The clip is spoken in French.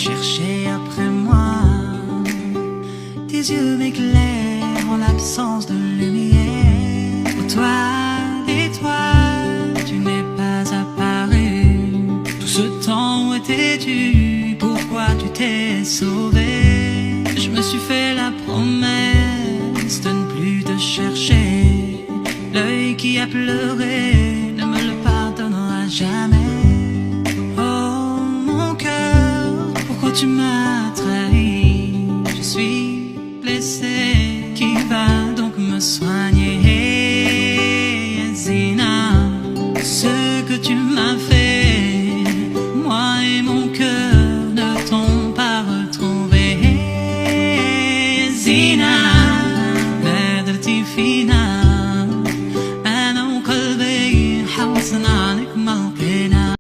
chercher après moi. Tes yeux m'éclairent en l'absence de lumière. Oh toi, et toi, tu n'es pas apparu. Tout ce temps où étais-tu? Pourquoi tu t'es sauvé? Je me suis fait la promesse de ne plus te chercher. L'œil qui a pleuré ne me le pardonnera jamais. Oh mon cœur, pourquoi tu m'as trahi? Je suis blessé, qui va donc me soigner?